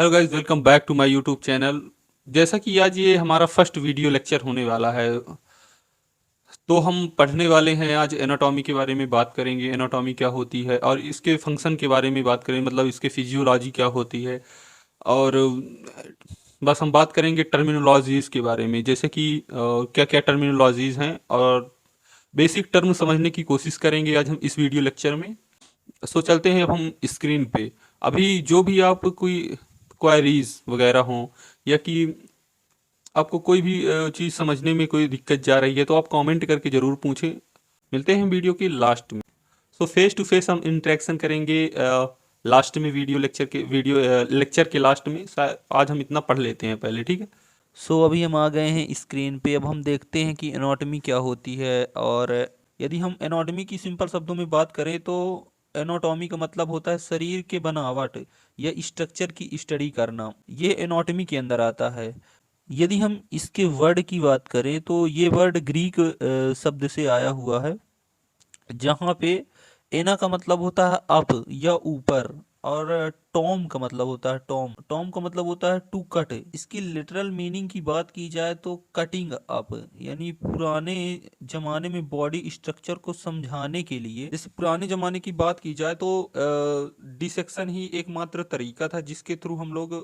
Hello guys, welcome back to my YouTube channel. जैसा कि आज ये हमारा फर्स्ट वीडियो लेक्चर होने वाला है, तो हम पढ़ने वाले हैं। आज एनाटॉमी के बारे में बात करेंगे। एनाटॉमी क्या होती है और इसके फंक्शन के बारे में बात करेंगे, मतलब इसके फिजियोलॉजी क्या होती है। और बस हम बात करेंगे टर्मिनोलॉजीज के बारे में, जैसे कि क्या क्या टर्मिनोलॉजीज हैं, और बेसिक टर्म समझने की कोशिश करेंगे आज हम इस वीडियो लेक्चर में। सो चलते हैं अब हम स्क्रीन पे। अभी जो भी आप कोई क्वेरीज वगैरह हों, या कि आपको कोई भी चीज़ समझने में कोई दिक्कत जा रही है, तो आप कमेंट करके ज़रूर पूछें। मिलते हैं वीडियो के लास्ट में। सो फेस टू फेस हम इंटरेक्शन करेंगे लास्ट में, वीडियो लेक्चर के लास्ट में। आज हम इतना पढ़ लेते हैं पहले, ठीक है। अभी हम आ गए हैं स्क्रीन पे। अब हम देखते हैं कि एनाटॉमी क्या होती है। और यदि हम एनाटॉमी की सिंपल शब्दों में बात करें तो एनाटॉमी का मतलब होता है शरीर के बनावट या स्ट्रक्चर की स्टडी करना। ये एनाटॉमी के अंदर आता है। यदि हम इसके वर्ड की बात करें तो ये वर्ड ग्रीक शब्द से आया हुआ है, जहाँ पे एना का मतलब होता है अप या ऊपर, और टॉम का मतलब होता है टॉम। टॉम का मतलब होता है टू कट। इसकी लिटरल मीनिंग की बात की जाए तो कटिंग अप, यानी पुराने जमाने में बॉडी स्ट्रक्चर को समझाने के लिए, जैसे पुराने जमाने की बात की जाए तो डिसेक्शन ही एकमात्र तरीका था जिसके थ्रू हम लोग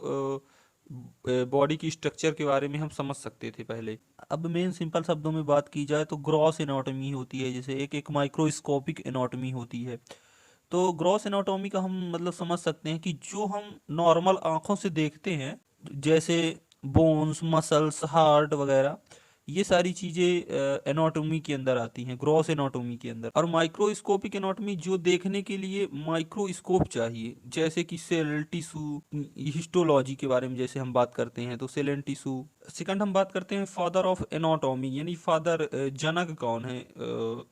बॉडी की स्ट्रक्चर के बारे में हम समझ सकते थे पहले। अब मेन सिंपल शब्दों में बात की जाए तो ग्रॉस एनाटॉमी होती है, जैसे एक एक माइक्रोस्कोपिक एनाटॉमी होती है। तो ग्रॉस एनाटॉमी का हम मतलब समझ सकते हैं कि जो हम नॉर्मल आंखों से देखते हैं, जैसे बोन्स, मसल्स, हार्ट वगैरह, ये सारी चीजें एनाटॉमी के अंदर आती हैं, ग्रॉस एनाटॉमी के अंदर। और माइक्रोस्कोपिक एनाटॉमी जो देखने के लिए माइक्रोस्कोप चाहिए, जैसे कि सेल, टिश्यू, हिस्टोलॉजी के बारे में जैसे हम बात करते हैं तो सेल एंड टिश्यू। सेकंड हम बात करते हैं फादर ऑफ एनाटॉमी, यानी फादर जनक कौन है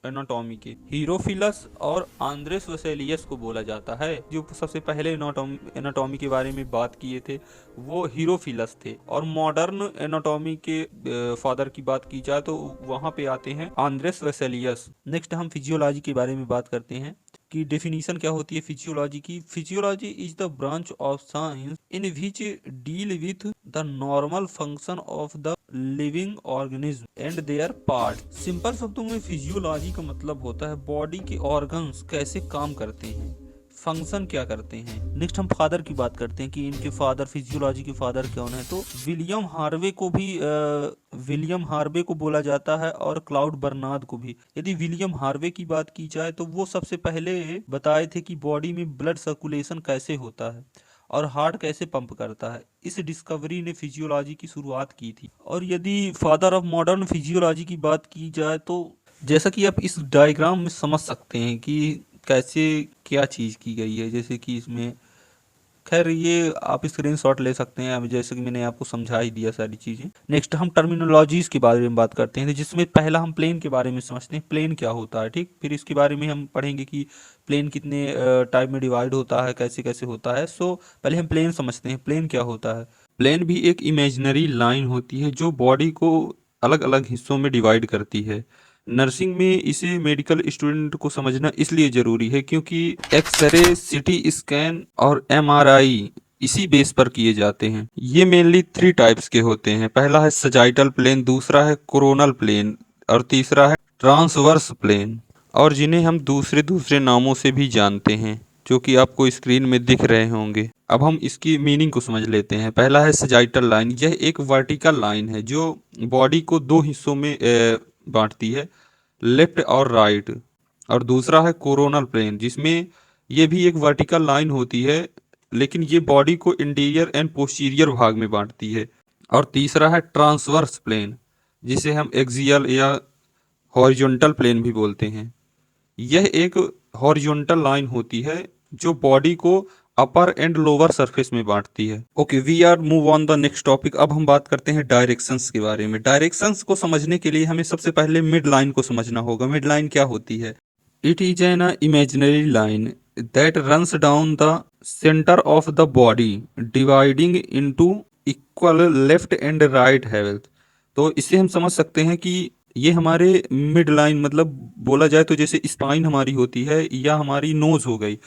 एनाटॉमी के। हीरोफिलस और आंद्रेस वेसेलियस को बोला जाता है। जो सबसे पहले एनाटॉमी के बारे में बात किए थे वो हीरोफिलस थे। और मॉडर्न एनाटॉमी के फादर की बात की जाए तो वहां पे आते हैं आंद्रेस वेसेलियस। नेक्स्ट हम फिजियोलॉजी के बारे में बात करते हैं कि डेफिनेशन क्या होती है फिजियोलॉजी की। Physiology is the branch of science in which deal with the normal function of the living organism and there part. Simple शब्दों में फिजियोलॉजी का मतलब होता है बॉडी के ऑर्गन्स कैसे काम करते हैं, फंक्शन क्या करते हैं। नेक्स्ट हम फादर की बात करते हैं कि इनके फादर, फिजियोलॉजी के फादर कौन है। तो विलियम हार्वे को बोला जाता है, और क्लाउड बर्नार्ड को भी। यदि विलियम हार्वे की बात की जाए तो वो सबसे पहले बताए थे कि बॉडी में ब्लड सर्कुलेशन कैसे होता है और हार्ट कैसे पंप करता है। इस डिस्कवरी ने फिजियोलॉजी की शुरुआत की थी। और यदि फादर ऑफ मॉडर्न फिजियोलॉजी की बात की जाए तो जैसा कि आप इस डायग्राम में समझ सकते हैं कि कैसे क्या चीज़ की गई है, जैसे कि इसमें, खैर ये आप स्क्रीनशॉट ले सकते हैं, अब जैसे कि मैंने आपको समझा ही दिया सारी चीज़ें। नेक्स्ट हम टर्मिनोलॉजीज के बारे में बात करते हैं, जिसमें पहला हम प्लेन के बारे में समझते हैं, प्लेन क्या होता है, ठीक। फिर इसके बारे में हम पढ़ेंगे कि प्लेन कितने टाइप में डिवाइड होता है, कैसे कैसे होता है। सो पहले हम प्लेन समझते हैं, प्लेन क्या होता है। प्लेन भी एक इमेजिनरी लाइन होती है जो बॉडी को अलग अलग हिस्सों में डिवाइड करती है। नर्सिंग में इसे मेडिकल स्टूडेंट को समझना इसलिए जरूरी है क्योंकि एक्सरे, सीटी स्कैन और एमआरआई इसी बेस पर किए जाते हैं। ये मेनली थ्री टाइप्स के होते हैं। पहला है सजाइटल प्लेन, दूसरा है कोरोनल प्लेन, और तीसरा है ट्रांसवर्स प्लेन, और जिन्हें हम दूसरे दूसरे नामों से भी जानते हैं, जो कि आपको स्क्रीन में दिख रहे होंगे। अब हम इसकी मीनिंग को समझ लेते हैं। पहला है सजाइटल लाइन। यह एक वर्टिकल लाइन है जो बॉडी को दो हिस्सों में बांटती है, लेफ्ट और राइट। और दूसरा है कोरोनल प्लेन, जिसमें ये भी एक वर्टिकल लाइन होती है, लेकिन ये बॉडी को इंटीरियर एंड पोस्टीरियर भाग में बांटती है। और तीसरा है ट्रांसवर्स प्लेन, जिसे हम एक्सियल या हॉरिजॉन्टल प्लेन भी बोलते हैं। यह एक हॉरिजॉन्टल लाइन होती है जो बॉडी को अपर एंड लोअर सरफेस में बांटती है। Okay, we are move on the next topic. अब हम बात करते हैं डायरेक्शंस के बारे में। डायरेक्शंस को समझने के लिए हमें सबसे पहले मिड लाइन को समझना होगा। मिड लाइन क्या होती है? It is an imaginary line that runs down the centre of the body, dividing into equal left and right health. तो इससे हम समझ सकते हैं कि ये हमारे मिड लाइन, मतलब बोला जाए तो जैसे स्पाइन हमारी होती है या हमारी नोज हो गई,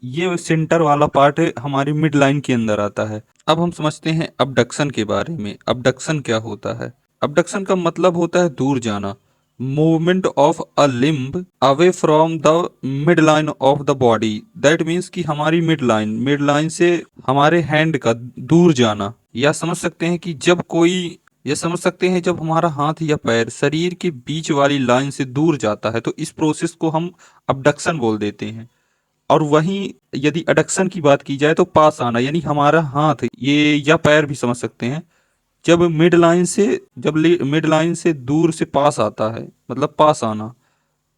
ये सेंटर वाला पार्ट हमारी मिड लाइन के अंदर आता है। अब हम समझते हैं अबडक्शन के बारे में। अबडक्शन क्या होता है? अबडक्शन का मतलब होता है दूर जाना, movement of a limb away from the mid line of the body. That means कि हमारी मिड लाइन से हमारे हैंड का दूर जाना, या समझ सकते हैं कि जब कोई, या समझ सकते हैं जब हमारा हाथ या पैर शरीर के बीच वाली लाइन से दूर जाता है तो इस प्रोसेस को हम अबडक्शन बोल देते हैं। और वहीं यदि एडक्शन की बात की जाए तो पास आना, यानी हमारा हाथ ये या पैर भी समझ सकते हैं, जब मिड लाइन से दूर से पास आता है, मतलब पास आना,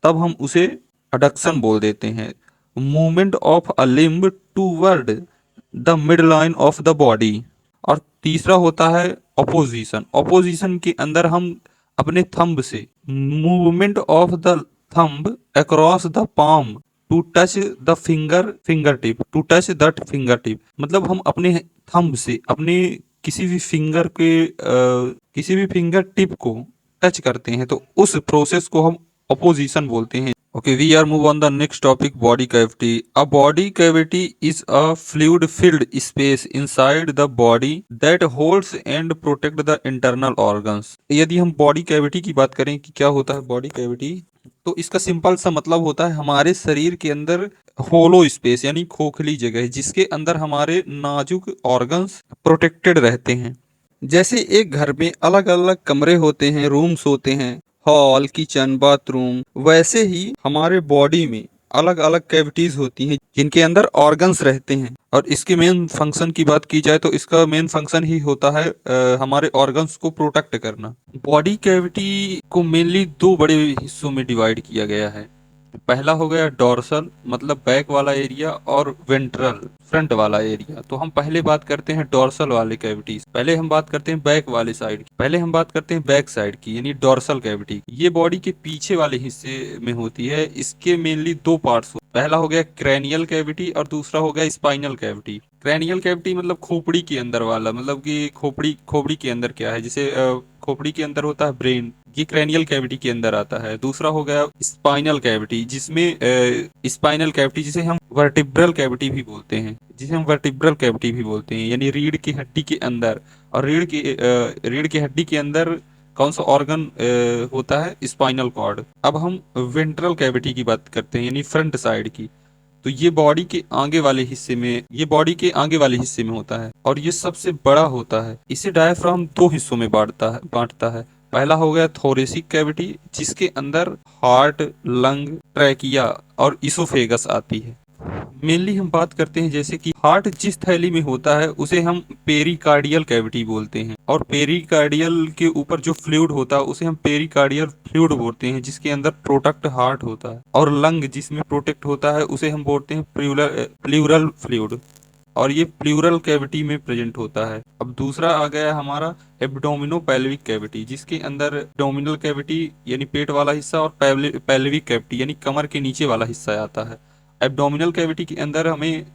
तब हम उसे एडक्शन बोल देते हैं। Movement of a limb toward the mid line of the body. और तीसरा होता है ऑपोजिशन। ऑपोजिशन के अंदर हम अपने थंब से, movement of the thumb across the palm to touch the finger tip, to touch that finger tip, मतलब हम अपने थंब से अपने किसी भी किसी भी फिंगर टिप को टच करते हैं तो उस प्रोसेस को हम ऑपोजिशन बोलते हैं। Okay, we are move on the next topic, body cavity. A body cavity is a fluid filled space inside the body that holds and protect the internal organs. यदि हम बॉडी कैविटी की बात करें कि क्या होता है बॉडी कैविटी, तो इसका सिंपल सा मतलब होता है हमारे शरीर के अंदर होलो स्पेस, यानी खोखली जगह जिसके अंदर हमारे नाजुक ऑर्गन्स प्रोटेक्टेड रहते हैं। जैसे एक घर में अलग अलग कमरे होते हैं, रूम्स होते हैं, हॉल, किचन, बाथरूम, वैसे ही हमारे बॉडी में अलग अलग कैविटीज होती हैं जिनके अंदर ऑर्गन्स रहते हैं। और इसके मेन फंक्शन की बात की जाए तो इसका मेन फंक्शन ही होता है हमारे ऑर्गन्स को प्रोटेक्ट करना। बॉडी कैविटी को मेनली दो बड़े हिस्सों में डिवाइड किया गया है। पहला हो गया डोर्सल, मतलब बैक वाला एरिया, और वेंट्रल, फ्रंट वाला एरिया। तो हम पहले बात करते हैं डोर्सल वाले कैविटीज, पहले हम बात करते हैं बैक वाले साइड की, पहले हम बात करते हैं बैक साइड की, यानी डोर्सल कैविटी। ये बॉडी के पीछे वाले हिस्से में होती है। इसके मेनली दो पार्ट्स, पहला हो गया क्रेनियल कैविटी और दूसरा हो गया स्पाइनल कैविटी। क्रेनियल कैविटी मतलब खोपड़ी के अंदर वाला, मतलब कि खोपड़ी के अंदर क्या है, जैसे खोपड़ी के अंदर होता है ब्रेन, ये क्रेनियल कैविटी के अंदर आता है। दूसरा हो गया स्पाइनल कैविटी, जिसमें स्पाइनल कैविटी जिसे हम वर्टिब्रल कैविटी भी बोलते हैं, यानी रीढ़ की हड्डी के अंदर। और रीढ़ की हड्डी के अंदर कौन सा ऑर्गन होता है? Spinal cord. अब हम वेंट्रल कैविटी की बात करते हैं, यानी फ्रंट साइड की। तो ये बॉडी के आगे वाले हिस्से में होता है और ये सबसे बड़ा होता है। इसे डायफ्राम दो हिस्सों में बांटता है। पहला हो गया थोरेसिक कैविटी, जिसके अंदर हार्ट, लंग, ट्रैकिया और इसोफेगस आती है। मेनली हम बात करते हैं जैसे कि हार्ट जिस थैली में होता है उसे हम पेरिकार्डियल कैविटी बोलते हैं, और पेरिकार्डियल के ऊपर जो फ्लूइड होता है उसे हम पेरिकार्डियल फ्लूइड बोलते हैं, जिसके अंदर प्रोटेक्ट हार्ट होता है। और लंग जिसमें प्रोटेक्ट होता है उसे हम बोलते हैं प्लूरल फ्लूइड, और ये प्लूरल कैविटी में प्रेजेंट होता है। अब दूसरा आ गया हमारा एब्डोमिनो पेल्विक कैविटी, जिसके अंदर एब्डोमिनल कैविटी यानी पेट वाला हिस्सा और पेल्विक कैविटी यानी कमर के नीचे वाला हिस्सा आता है। एब्डोमिनल कैविटी के अंदर हमें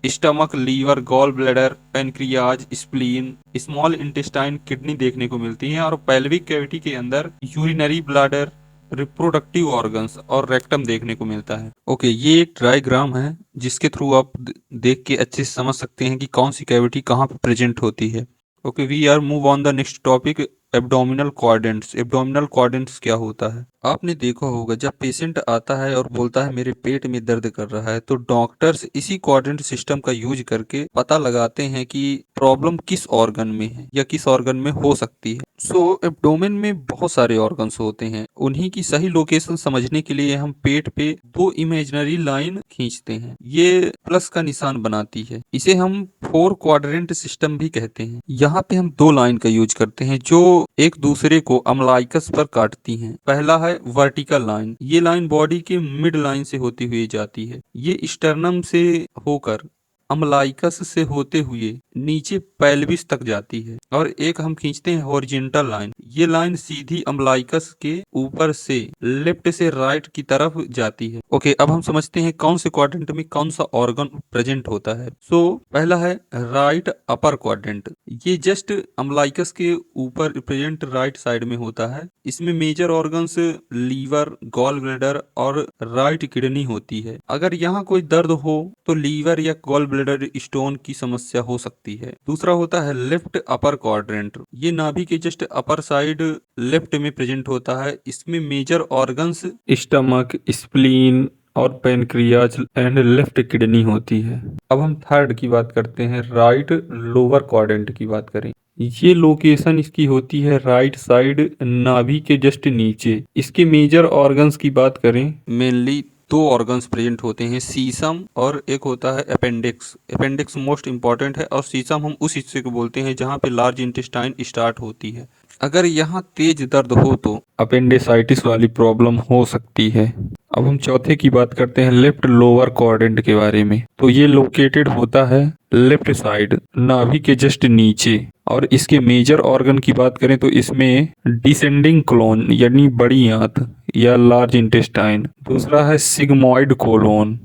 stomach, liver, gall bladder, pancreas, spleen, small intestine, kidney देखने को मिलती हैं। और पेल्विक कैविटी के अंदर यूरिनरी ब्लैडर, रिप्रोडक्टिव ऑर्गन्स और रेक्टम देखने को मिलता है। ओके, ये एक डायग्राम है जिसके थ्रू आप देख के अच्छे से समझ सकते हैं कि कौन सी कैविटी कहाँ पे प्रेजेंट होती है। Okay, we are move on the next topic, abdominal quadrants. Abdominal quadrants क्या होता है? आपने देखा होगा जब पेशेंट आता है और बोलता है मेरे पेट में दर्द कर रहा है, तो डॉक्टर्स इसी क्वाड्रेंट सिस्टम का यूज करके पता लगाते हैं कि प्रॉब्लम किस ऑर्गन में है या किस ऑर्गन में हो सकती है। सो एब्डोमेन में बहुत सारे ऑर्गन्स होते हैं, उन्हीं की सही लोकेशन समझने के लिए हम पेट पे दो इमेजिनरी लाइन खींचते हैं, ये प्लस का निशान बनाती है। इसे हम 4 क्वाड्रेंट सिस्टम भी कहते हैं। यहाँ पे हम दो लाइन का यूज करते हैं जो एक दूसरे को अम्लाइकस पर काटती हैं। पहला है वर्टिकल लाइन, ये लाइन बॉडी के मिड लाइन से होती हुई जाती है, ये स्टर्नम से होकर अम्लाइकस से होते हुए नीचे पेल्विस तक जाती है। और एक हम खींचते हैं हॉरिजॉन्टल लाइन, ये लाइन सीधी अम्लाइकस के ऊपर से लेफ्ट से राइट की तरफ जाती है। ओके, अब हम समझते हैं कौन से क्वाड्रेंट में कौन सा ऑर्गन प्रेजेंट होता है। सो पहला है राइट अपर क्वाड्रेंट, ये जस्ट अम्लाइकस के ऊपर प्रेजेंट राइट साइड में होता है। इसमें major organs liver, gall bladder और राइट किडनी होती है। अगर यहाँ कोई दर्द हो तो लीवर या गॉल ब्लैडर स्टोन की समस्या हो सकती है। दूसरा होता है लेफ्ट अपर क्वाड्रेंट। ये नाभि के जस्ट अपर साइड लेफ्ट में प्रेजेंट होता है। इसमें मेजर ऑर्गन्स स्टमक, स्प्लीन और पेनक्रियाज एंड लेफ्ट किडनी होती है। अब हम थर्ड की बात करते हैं, राइट लोअर क्वाड्रेंट की बात करें। ये लोकेशन इसकी होती है राइट साइड नाभि के जस्ट नीचे। इसके मेजर ऑर्गन्स की बात करें, मेनली दो ऑर्गन्स प्रेजेंट होते हैं, सीसम और एक होता है अपेंडिक्स। अपेंडिक्स मोस्ट इंपॉर्टेंट है और सीसम हम उस हिस्से को बोलते हैं जहाँ पे लार्ज इंटेस्टाइन स्टार्ट होती है। अगर यहाँ तेज दर्द हो तो अपेंडिसाइटिस वाली प्रॉब्लम हो सकती है। अब हम चौथे की बात करते हैं, लेफ्ट लोअर क्वाड्रेंट के बारे में। तो ये लोकेटेड होता है लेफ्ट साइड नाभि के जस्ट नीचे। और इसके मेजर ऑर्गन की बात करें तो इसमें डिसेंडिंग कोलोन यानी बड़ी आंत या लार्ज इंटेस्टाइन, दूसरा है सिग्मॉइड कोलोन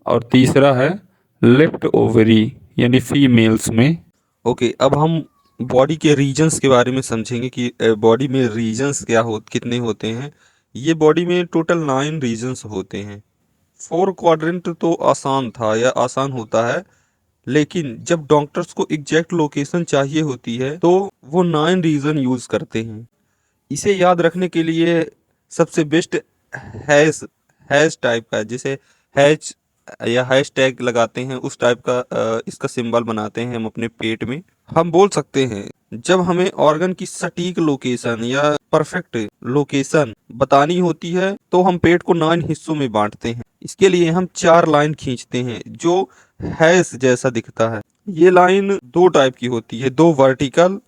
और तीसरा है लेफ्ट ओवरी यानी फीमेल्स में। ओके, अब हम बॉडी के रीजन्स के बारे में समझेंगे कि बॉडी में रीजन्स कितने होते हैं। ये बॉडी में टोटल 9 रीजन्स होते हैं। 4 क्वाड्रेंट तो आसान था या आसान होता है, लेकिन जब डॉक्टर्स को एग्जैक्ट लोकेशन चाहिए होती है तो वो 9 रीजन यूज करते हैं। इसे याद रखने के लिए सबसे बेस्ट हैश टाइप का, जैसे हैश या हैश टैग लगाते हैं उस टाइप का इसका सिंबल बनाते हैं हम अपने पेट में। हम बोल सकते हैं जब हमें ऑर्गन की सटीक लोकेशन या परफेक्ट लोकेशन बतानी होती है तो हम पेट को 9 हिस्सों में बांटते हैं। इसके लिए हम 4 लाइन खींचते हैं जो हैश जैसा दिखता है। ये लाइन 2 टाइप की होती है, 2 वर्टिकल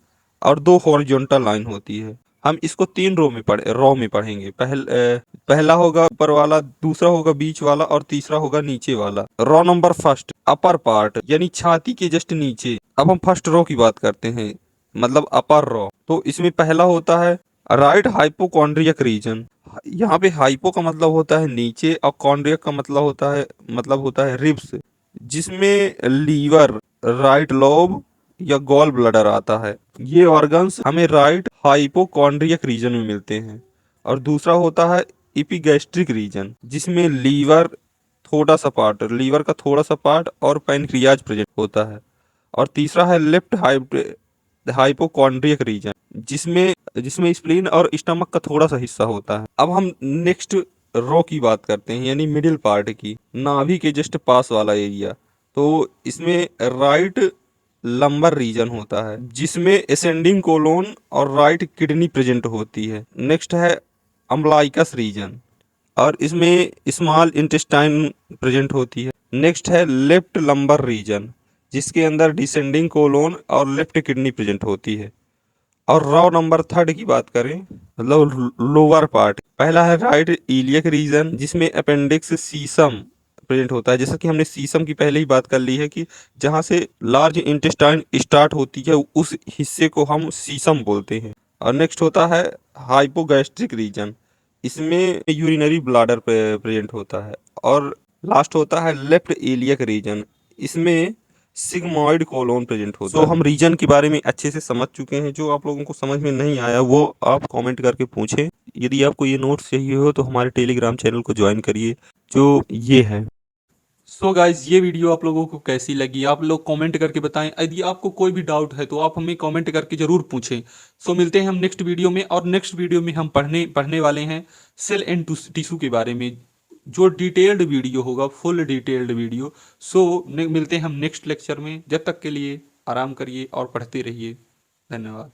और 2 हॉरिजॉन्टल लाइन होती है। हम इसको 3 रो में पढ़ेंगे। पहला होगा ऊपर वाला, दूसरा होगा बीच वाला और तीसरा होगा नीचे वाला। Row number first, upper part यानी छाती के जस्ट नीचे। अब हम फर्स्ट रो की बात करते हैं, मतलब अपर रो। तो इसमें पहला होता है राइट हाइपोकॉन्ड्रियक रीजन। यहाँ पे हाइपो का मतलब होता है नीचे और कॉन्ड्रियक का मतलब होता है रिब्स, जिसमें लीवर, राइट लोब या गॉल ब्लैडर आता है। ये ऑर्गन्स हमें राइट हाइपोकॉन्ड्रियक रीजन में मिलते हैं। और दूसरा होता है एपिगैस्ट्रिक रीजन, जिसमें लीवर का थोड़ा सा पार्ट और पैनक्रियाज प्रेजेंट होता है। और तीसरा है लेफ्ट हाइपोकॉन्ड्रियक रीजन, जिसमें स्प्लीन और स्टमक का थोड़ा सा हिस्सा होता है। अब हम नेक्स्ट रो की बात करते हैं, यानी मिडिल पार्ट की, नाभि के जस्ट पास वाला एरिया। तो इसमें राइट लंबर रीजन होता है, जिसमें एसेंडिंग कोलोन और राइट किडनी प्रेजेंट होती है। नेक्स्ट है अम्लाइकस रीजन और इसमें स्मॉल इंटेस्टाइन प्रेजेंट होती है। नेक्स्ट है लेफ्ट लंबर रीजन, जिसके अंदर डिसेंडिंग कोलोन और लेफ्ट किडनी प्रेजेंट होती है। और रो नंबर थर्ड की बात करें, मतलब लोअर पार्ट, पहला है राइट इलियक रीजन, जिसमें अपेंडिक्स सीसम प्रेजेंट होता है। जैसा कि हमने सीसम की पहले ही बात कर ली है कि जहां से लार्ज इंटेस्टाइन स्टार्ट होती है उस हिस्से को हम सीसम बोलते हैं। और नेक्स्ट होता है हाइपोगैस्ट्रिक रीजन, इसमें यूरिनरी ब्लैडर प्रेजेंट होता है। और लास्ट होता है लेफ्ट इलियक रीजन, इसमें सिग्मॉइड कोलोन प्रेजेंट होता है। तो हम रीजन के बारे में अच्छे से समझ चुके हैं। जो आप लोगों को समझ में नहीं आया वो आप कमेंट करके पूछें। यदि आपको ये नोट्स चाहिए हो तो हमारे टेलीग्राम चैनल को ज्वाइन करिए, जो ये है। सो गाइज, ये वीडियो आप लोगों को कैसी लगी आप लोग कमेंट करके बताएं। यदि आपको कोई भी डाउट है तो आप हमें कमेंट करके जरूर पूछें। सो मिलते हैं हम नेक्स्ट वीडियो में, और नेक्स्ट वीडियो में हम पढ़ने वाले हैं सेल एंड टिश्यू के बारे में, जो डिटेल्ड वीडियो होगा, फुल डिटेल्ड वीडियो। सो मिलते हैं हम नेक्स्ट लेक्चर में। जब तक के लिए आराम करिए और पढ़ते रहिए। धन्यवाद।